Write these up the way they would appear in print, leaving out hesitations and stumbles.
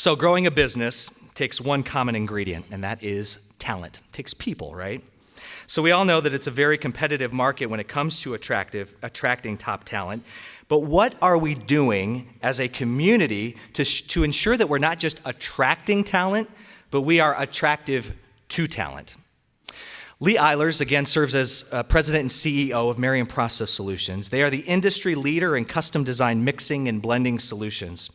So growing a business takes one common ingredient, and that is talent. It takes people, right? So we all know that it's a very competitive market when it comes to attracting top talent. But what are we doing as a community to ensure that we're not just attracting talent, but we are attractive to talent? Lee Eilers, again, serves as president and CEO of Marion Process Solutions. They are the industry leader in custom design mixing and blending solutions.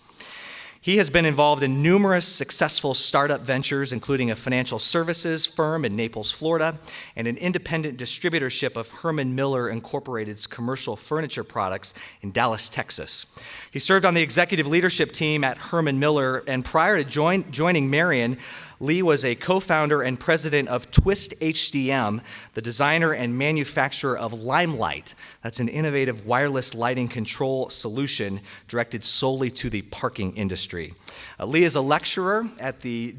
He has been involved in numerous successful startup ventures, including a financial services firm in Naples, Florida, and an independent distributorship of Herman Miller Incorporated's commercial furniture products in Dallas, Texas. He served on the executive leadership team at Herman Miller, and prior to joining Marion, Lee was a co-founder and president of Twist HDM, the designer and manufacturer of Limelight. That's an innovative wireless lighting control solution directed solely to the parking industry. Lee is a lecturer at the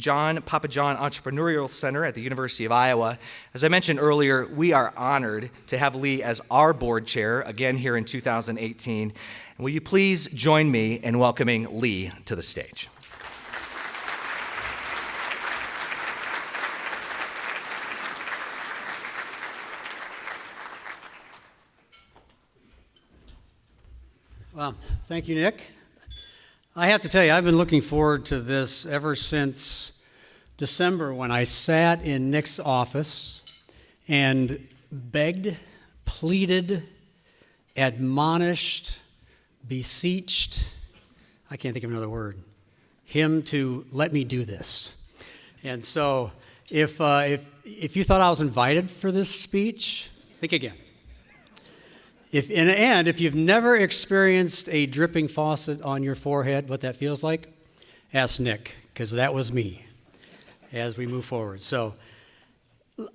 Papa John Entrepreneurial Center at the University of Iowa. As I mentioned earlier, we are honored to have Lee as our board chair, again here in 2018. And will you please join me in welcoming Lee to the stage? Well, thank you, Nick. I have to tell you, I've been looking forward to this ever since December when I sat in Nick's office and begged, pleaded, admonished, beseeched, I can't think of another word, him to let me do this. And so if you thought I was invited for this speech, think again. If you've never experienced a dripping faucet on your forehead, what that feels like, ask Nick, because that was me as we move forward. So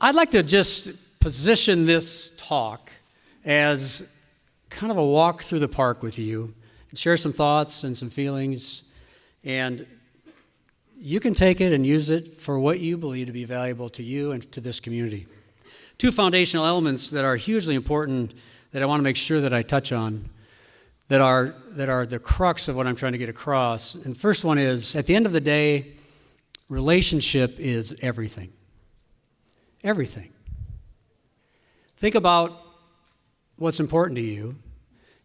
I'd like to just position this talk as kind of a walk through the park with you and share some thoughts and some feelings. And you can take it and use it for what you believe to be valuable to you and to this community. Two foundational elements that are hugely important that I want to make sure that I touch on that are the crux of what I'm trying to get across. And the first one is, at the end of the day, relationship is everything. Everything. Think about what's important to you,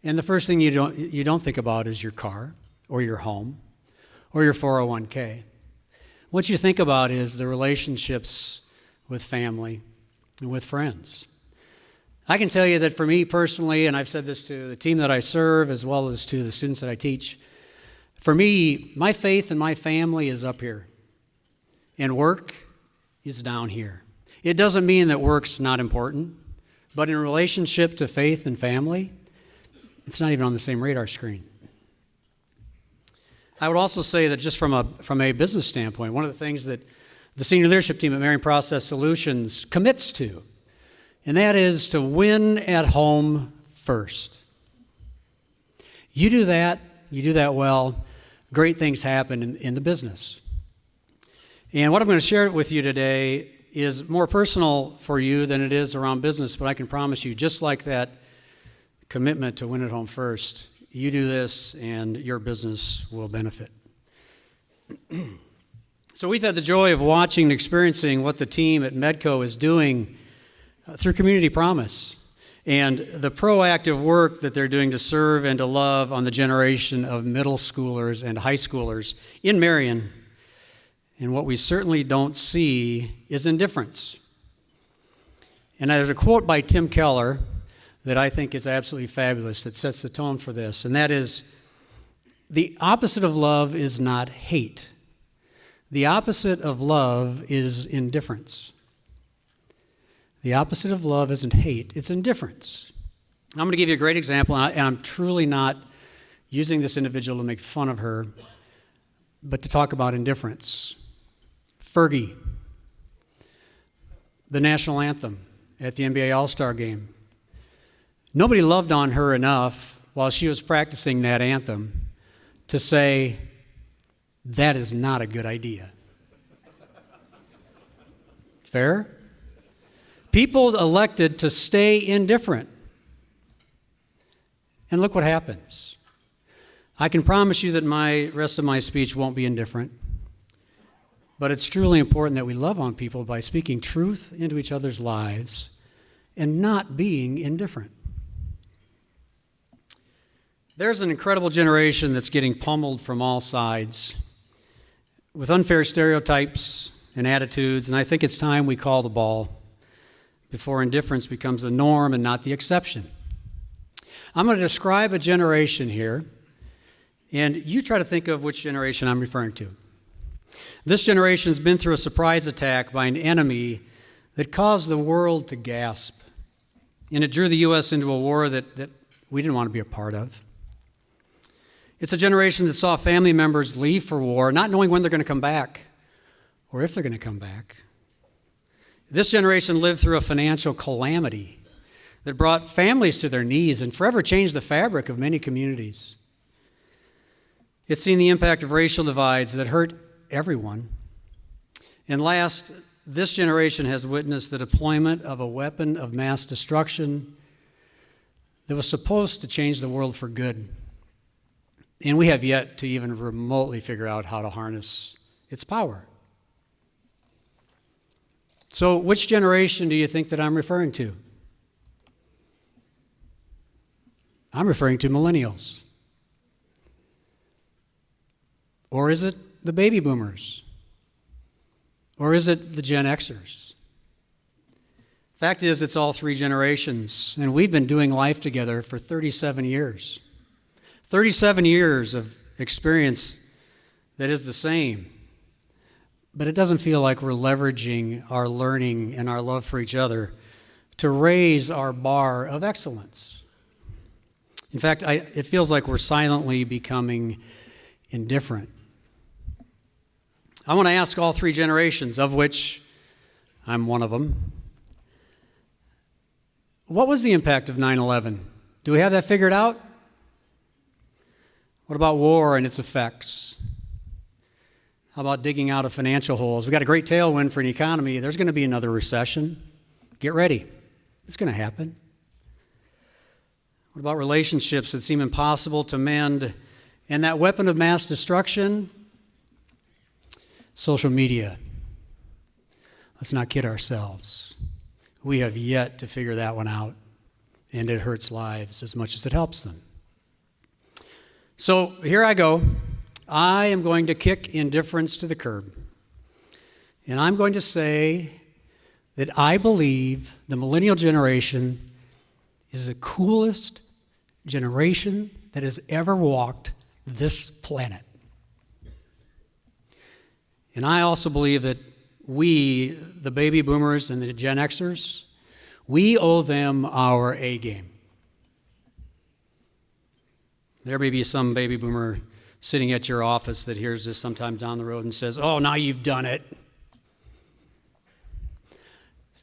and the first thing you don't think about is your car or your home or your 401k. What you think about is the relationships with family and with friends. I can tell you that for me personally, and I've said this to the team that I serve as well as to the students that I teach, for me, my faith and my family is up here, and work is down here. It doesn't mean that work's not important, but in relationship to faith and family, it's not even on the same radar screen. I would also say that just from a business standpoint, one of the things that the senior leadership team at Marion Process Solutions commits to, and that is to win at home first. You do that well, great things happen in the business. And what I'm going to share with you today is more personal for you than it is around business, but I can promise you, just like that commitment to win at home first, you do this and your business will benefit. So we've had the joy of watching and experiencing what the team at MEDCO is doing through Community Promise and the proactive work that they're doing to serve and to love on the generation of middle schoolers and high schoolers in Marion. And what we certainly don't see is indifference. And there's a quote by Tim Keller that I think is absolutely fabulous that sets the tone for this, and that is, the opposite of love is not hate. The opposite of love is indifference. The opposite of love isn't hate, it's indifference. I'm going to give you a great example, and I'm truly not using this individual to make fun of her, but to talk about indifference. Fergie, the national anthem at the NBA All-Star game. Nobody loved on her enough while she was practicing that anthem to say, that is not a good idea. Fair? People elected to stay indifferent. And look what happens. I can promise you that my rest of my speech won't be indifferent. but it's truly important that we love on people by speaking truth into each other's lives and not being indifferent. There's an incredible generation that's getting pummeled from all sides with unfair stereotypes and attitudes, and I think it's time we call the ball before indifference becomes the norm and not the exception. I'm going to describe a generation here, and you try to think of which generation I'm referring to. This generation's been through a surprise attack by an enemy that caused the world to gasp, and it drew the U.S. into a war that we didn't want to be a part of. It's a generation that saw family members leave for war, not knowing when they're going to come back or if they're going to come back. This generation lived through a financial calamity that brought families to their knees and forever changed the fabric of many communities. It's seen the impact of racial divides that hurt everyone. And last, this generation has witnessed the deployment of a weapon of mass destruction that was supposed to change the world for good. And we have yet to even remotely figure out how to harness its power. So, which generation do you think that I'm referring to? I'm referring to millennials. Or is it the baby boomers? Or is it the Gen Xers? Fact is, it's all three generations, and we've been doing life together for 37 years. 37 years of experience that is the same. But it doesn't feel like we're leveraging our learning and our love for each other to raise our bar of excellence. In fact, it feels like we're silently becoming indifferent. I want to ask all three generations, of which I'm one of them, what was the impact of 9/11? Do we have that figured out? What about war and its effects? How about digging out of financial holes? We've got a great tailwind for an economy. There's going to be another recession. Get ready. It's going to happen. What about relationships that seem impossible to mend? And that weapon of mass destruction? Social media. Let's not kid ourselves. We have yet to figure that one out, and it hurts lives as much as it helps them. So here I go. I am going to kick indifference to the curb. And I'm going to say that I believe the millennial generation is the coolest generation that has ever walked this planet. And I also believe that we, the baby boomers and the Gen Xers, we owe them our A game. There may be some baby boomer sitting at your office that hears this sometime down the road and says, "Oh, now you've done it."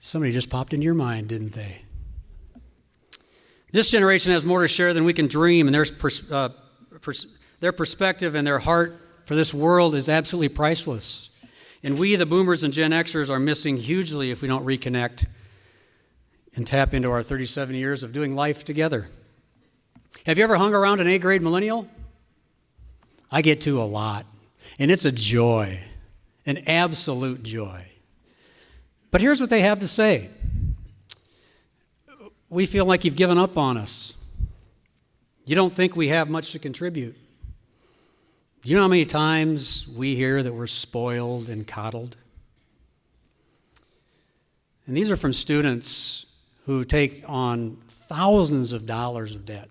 Somebody just popped into your mind, didn't they? This generation has more to share than we can dream, and their perspective and their heart for this world is absolutely priceless. And we, the boomers and Gen Xers, are missing hugely if we don't reconnect and tap into our 37 years of doing life together. Have you ever hung around an A-grade millennial? I get to a lot, and it's a joy, an absolute joy. But here's what they have to say. We feel like you've given up on us. You don't think we have much to contribute. Do you know how many times we hear that we're spoiled and coddled? And these are from students who take on thousands of dollars of debt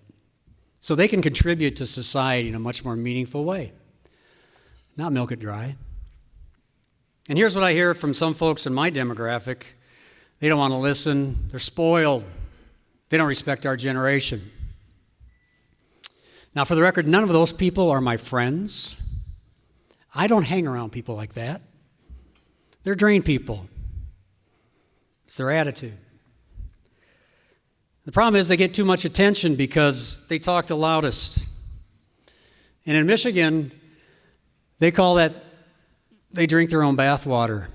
so they can contribute to society in a much more meaningful way, not milk it dry. And here's what I hear from some folks in my demographic. They don't want to listen. They're spoiled. They don't respect our generation. Now, for the record, none of those people are my friends. I don't hang around people like that. They're drain people. It's their attitude. The problem is they get too much attention because they talk the loudest. And in Michigan, they call that they drink their own bathwater.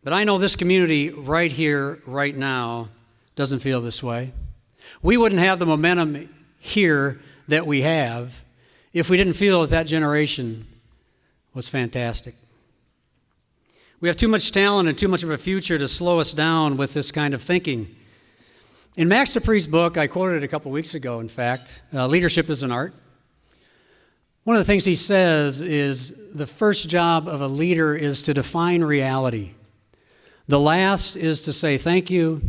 But I know this community right here, right now, doesn't feel this way. We wouldn't have the momentum here that we have if we didn't feel that generation was fantastic. We have too much talent and too much of a future to slow us down with this kind of thinking. In Max Dupree's book, I quoted it a couple weeks ago, in fact, Leadership is an Art. One of the things he says is the first job of a leader is to define reality. The last is to say thank you.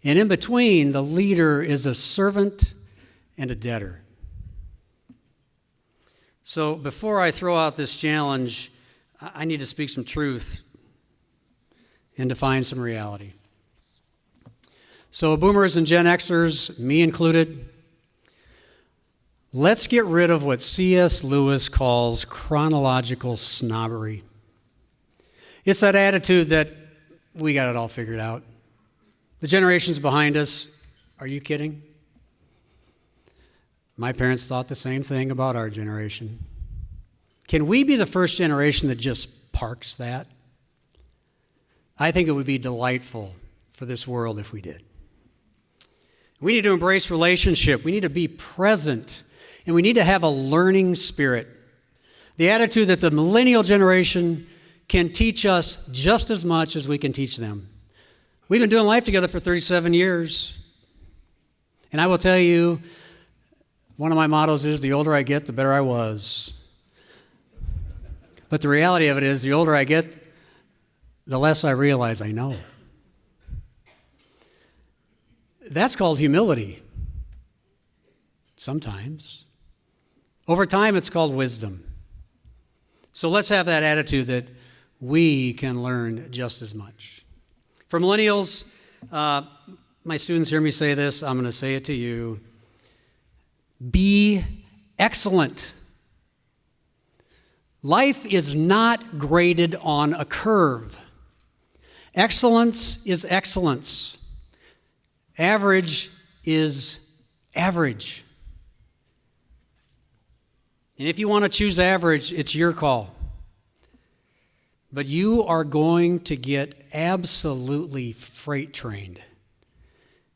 And in between, the leader is a servant and a debtor. So before I throw out this challenge, I need to speak some truth and define some reality. So boomers and Gen Xers, me included, let's get rid of what C.S. Lewis calls chronological snobbery. It's that attitude that we got it all figured out. The generations behind us, are you kidding? My parents thought the same thing about our generation. Can we be the first generation that just parks that? I think it would be delightful for this world if we did. We need to embrace relationship. We need to be present. And we need to have a learning spirit. The attitude that the millennial generation can teach us just as much as we can teach them. We've been doing life together for 37 years. And I will tell you, one of my mottos is, the older I get, the better I was. But the reality of it is, the older I get, the less I realize I know. That's called humility. Sometimes. Over time, it's called wisdom. So let's have that attitude that we can learn just as much. For millennials, my students hear me say this, I'm going to say it to you. Be excellent. Life is not graded on a curve. Excellence is excellence. Average is average. And if you want to choose average, it's your call. But you are going to get absolutely freight trained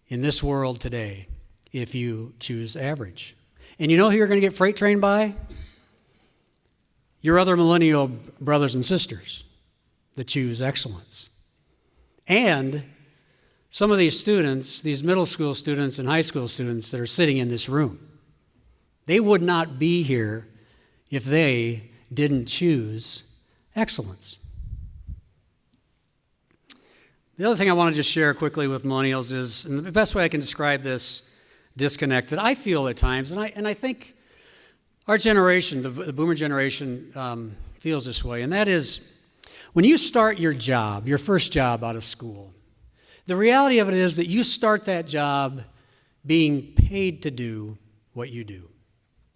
in this world today if you choose average. And you know who you're going to get freight trained by? Your other millennial brothers and sisters that choose excellence. And some of these students, these middle school students and high school students that are sitting in this room, they would not be here if they didn't choose excellence. The other thing I want to just share quickly with millennials is, and the best way I can describe this disconnect that I feel at times, and I think our generation, the boomer generation, feels this way, and that is when you start your job, your first job out of school, the reality of it is that you start that job being paid to do what you do.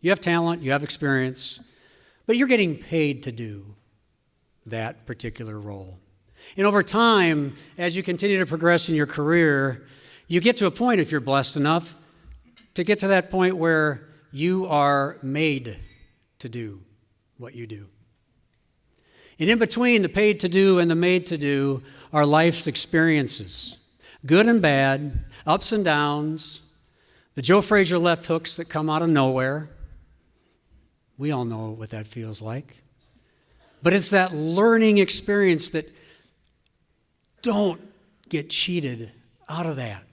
You have talent, you have experience, but you're getting paid to do that particular role. And over time, as you continue to progress in your career, you get to a point, if you're blessed enough, to get to that point where you are made to do what you do. And in between the paid to do and the made to do are life's experiences, good and bad, ups and downs, the Joe Frazier left hooks that come out of nowhere. We all know what that feels like. But it's that learning experience that don't get cheated out of that.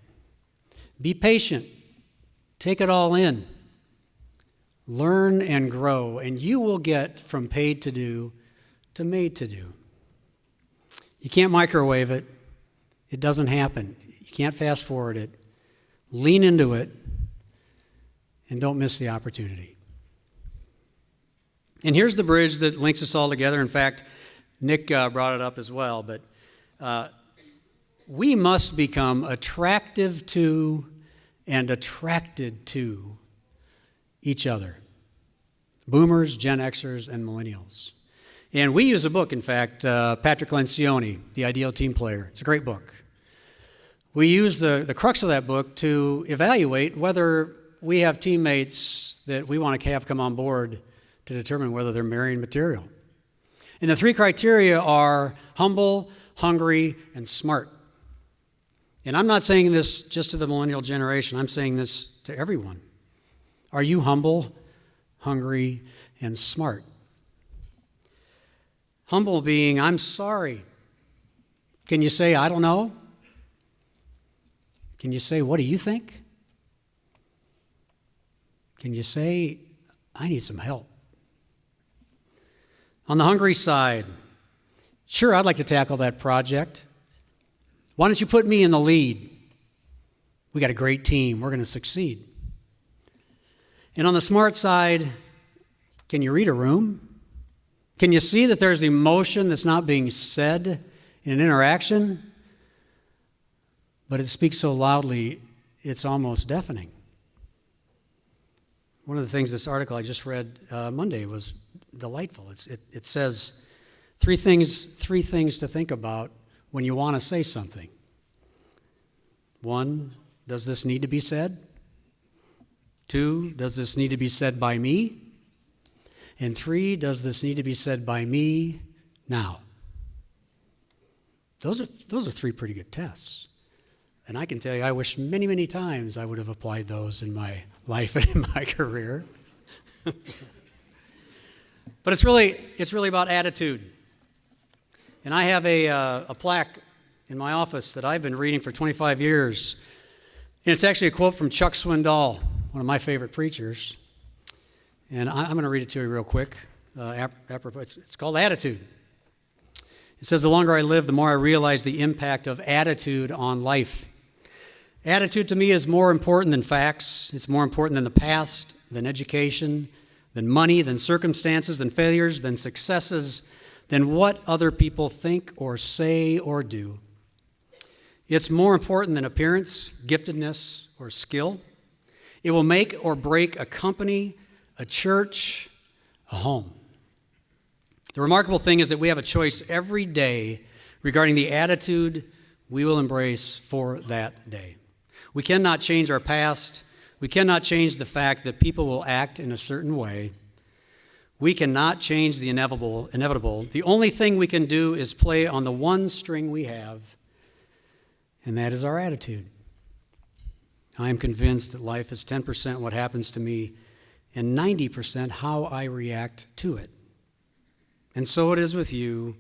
Be patient. Take it all in. Learn and grow, and you will get from paid to do to made to do. You can't microwave it. It doesn't happen. You can't fast forward it. Lean into it, and don't miss the opportunity. And here's the bridge that links us all together. In fact, Nick brought it up as well, but we must become attractive to and attracted to each other. Boomers, Gen Xers, and millennials. And we use a book, in fact, Patrick Lencioni, The Ideal Team Player. It's a great book. We use the crux of that book to evaluate whether we have teammates that we want to have come on board to determine whether they're Marion material. And the three criteria are humble, hungry, and smart. And I'm not saying this just to the millennial generation. I'm saying this to everyone. Are you humble, hungry, and smart. Humble being, I'm sorry. Can you say, I don't know? Can you say, what do you think? Can you say, I need some help? On the hungry side, sure, I'd like to tackle that project. Why don't you put me in the lead? We got a great team. We're going to succeed. And on the smart side, can you read a room? Can you see that there's emotion that's not being said in an interaction, but it speaks so loudly, it's almost deafening? One of the things this article I just read Monday was delightful. It says three things to think about when you want to say something. 1, does this need to be said? 2, does this need to be said by me? And 3, does this need to be said by me now? Those are 3 pretty good tests. And I can tell you, I wish many, many times I would have applied those in my life and in my career. But it's really about attitude. And I have a plaque in my office that I've been reading for 25 years. And it's actually a quote from Chuck Swindoll, one of my favorite preachers. And I'm going to read it to you real quick. It's called Attitude. It says, the longer I live, the more I realize the impact of attitude on life. Attitude to me is more important than facts. It's more important than the past, than education, than money, than circumstances, than failures, than successes, than what other people think or say or do. It's more important than appearance, giftedness, or skill. It will make or break a company, a church, a home. The remarkable thing is that we have a choice every day regarding the attitude we will embrace for that day. We cannot change our past. We cannot change the fact that people will act in a certain way. We cannot change the inevitable. The only thing we can do is play on the one string we have, and that is our attitude. I am convinced that life is 10% what happens to me and 90% how I react to it. And so it is with you.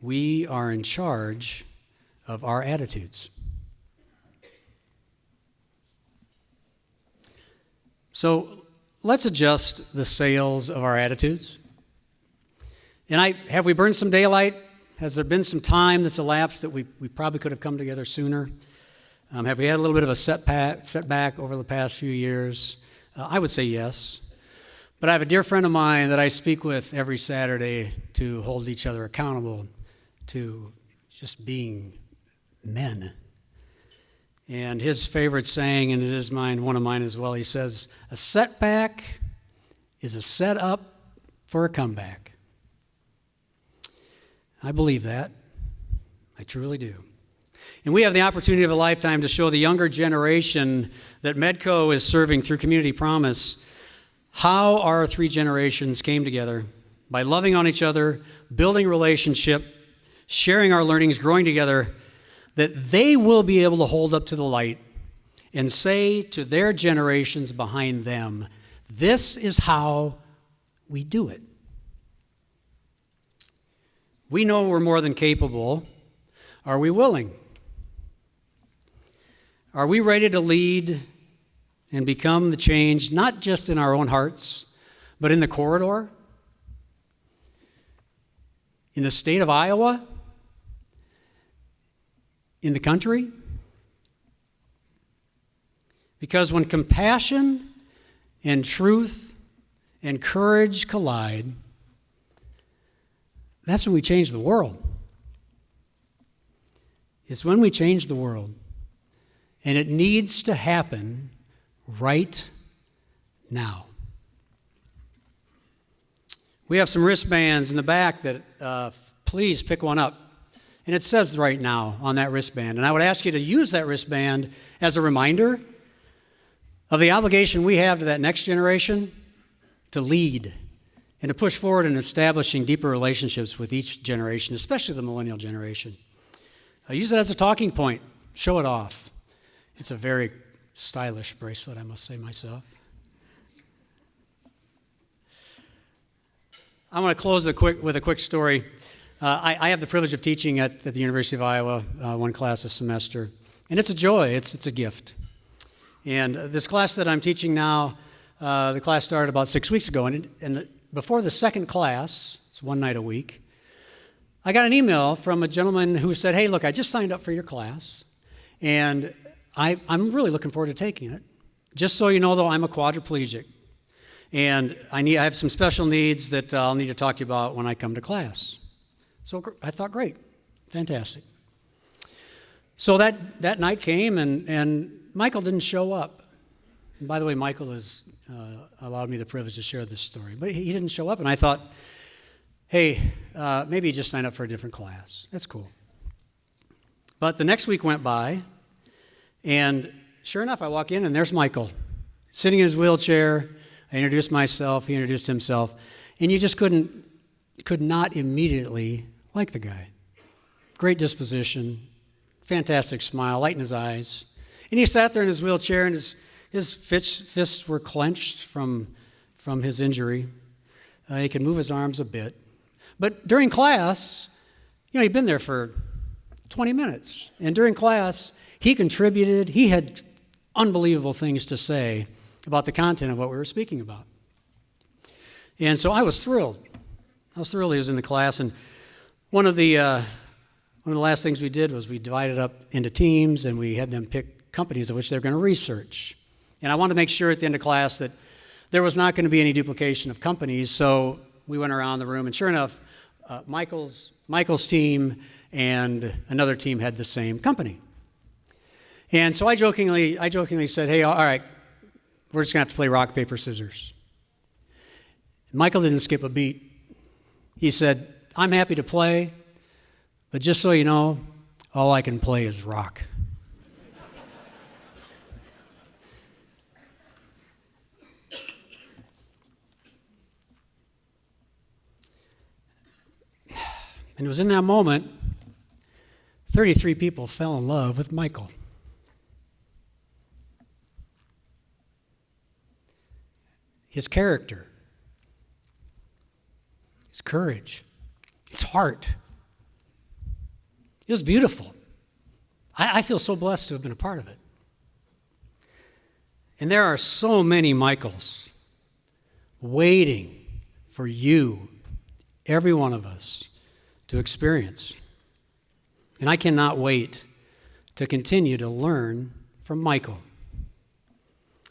We are in charge of our attitudes. So let's adjust the sails of our attitudes. And have we burned some daylight? Has there been some time that's elapsed that we probably could have come together sooner? Have we had a little bit of a setback over the past few years? I would say yes. But I have a dear friend of mine that I speak with every Saturday to hold each other accountable to just being men. And his favorite saying, and it is one of mine as well, he says, a setback is a setup for a comeback. I believe that. I truly do. And we have the opportunity of a lifetime to show the younger generation that MEDCO is serving through Community Promise how our 3 generations came together by loving on each other, building relationship, sharing our learnings, growing together, that they will be able to hold up to the light and say to their generations behind them, this is how we do it. We know we're more than capable. Are we willing? Are we ready to lead and become the change, not just in our own hearts, but in the corridor, in the state of Iowa, in the country? Because when compassion and truth and courage collide, that's when we change the world. It's when we change the world. And it needs to happen right now. We have some wristbands in the back that please pick one up. And it says right now on that wristband. And I would ask you to use that wristband as a reminder of the obligation we have to that next generation to lead and to push forward in establishing deeper relationships with each generation, especially the millennial generation. Use it as a talking point. Show it off. It's a very stylish bracelet, I must say myself. I want to close with a quick story. I have the privilege of teaching at the University of Iowa, one class a semester. And it's a joy. It's a gift. And this class that I'm teaching now, the class started about 6 weeks ago. And before the second class, it's one night a week, I got an email from a gentleman who said, hey, look, I just signed up for your class. And I'm really looking forward to taking it. Just so you know, though, I'm a quadriplegic. And I have some special needs that I'll need to talk to you about when I come to class. So I thought, great, fantastic. So that night came, and Michael didn't show up. And by the way, Michael has allowed me the privilege to share this story. But he didn't show up, and I thought, hey, maybe he just signed up for a different class. That's cool. But the next week went by, and sure enough, I walk in, and there's Michael, sitting in his wheelchair. I introduced myself, he introduced himself, and you just could not immediately like the guy. Great disposition, fantastic smile, light in his eyes. And he sat there in his wheelchair, and his fists were clenched from his injury. He could move his arms a bit. But during class, he'd been there for 20 minutes. And during class, he contributed. He had unbelievable things to say about the content of what we were speaking about. And so I was thrilled. He was in the class. And one of the last things we did was we divided up into teams, and we had them pick companies of which they're going to research. And I wanted to make sure at the end of class that there was not going to be any duplication of companies. So we went around the room, and sure enough, Michael's team and another team had the same company. And so I jokingly said, hey, all right, we're just going to have to play rock, paper, scissors. Michael didn't skip a beat. He said, I'm happy to play, but just so you know, all I can play is rock. And it was in that moment, 33 people fell in love with Michael. His character, his courage, his heart. It was beautiful. I feel so blessed to have been a part of it. And there are so many Michaels waiting for you, every one of us, to experience. And I cannot wait to continue to learn from Michael.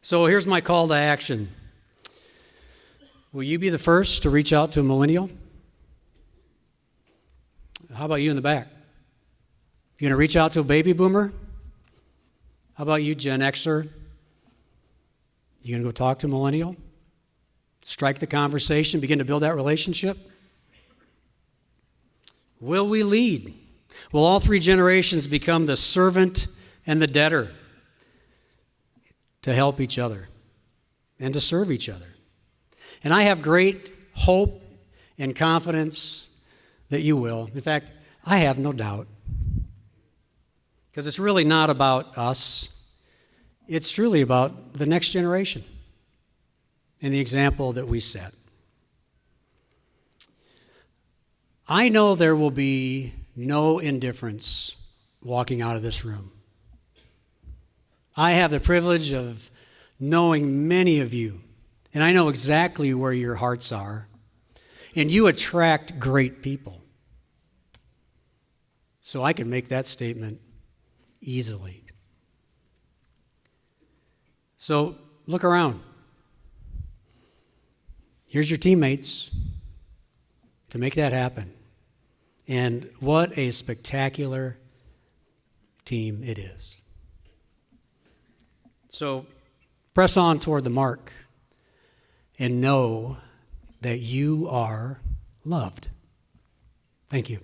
So here's my call to action. Will you be the first to reach out to a millennial? How about you in the back? You going to reach out to a baby boomer? How about you, Gen Xer? You going to go talk to a millennial? Strike the conversation, begin to build that relationship? Will we lead? Will all three generations become the servant and the debtor to help each other and to serve each other? And I have great hope and confidence that you will. In fact, I have no doubt. Because it's really not about us. It's truly about the next generation and the example that we set. I know there will be no indifference walking out of this room. I have the privilege of knowing many of you, and I know exactly where your hearts are, and you attract great people. So I can make that statement easily. So look around. Here's your teammates to make that happen. And what a spectacular team it is. So press on toward the mark and know that you are loved. Thank you.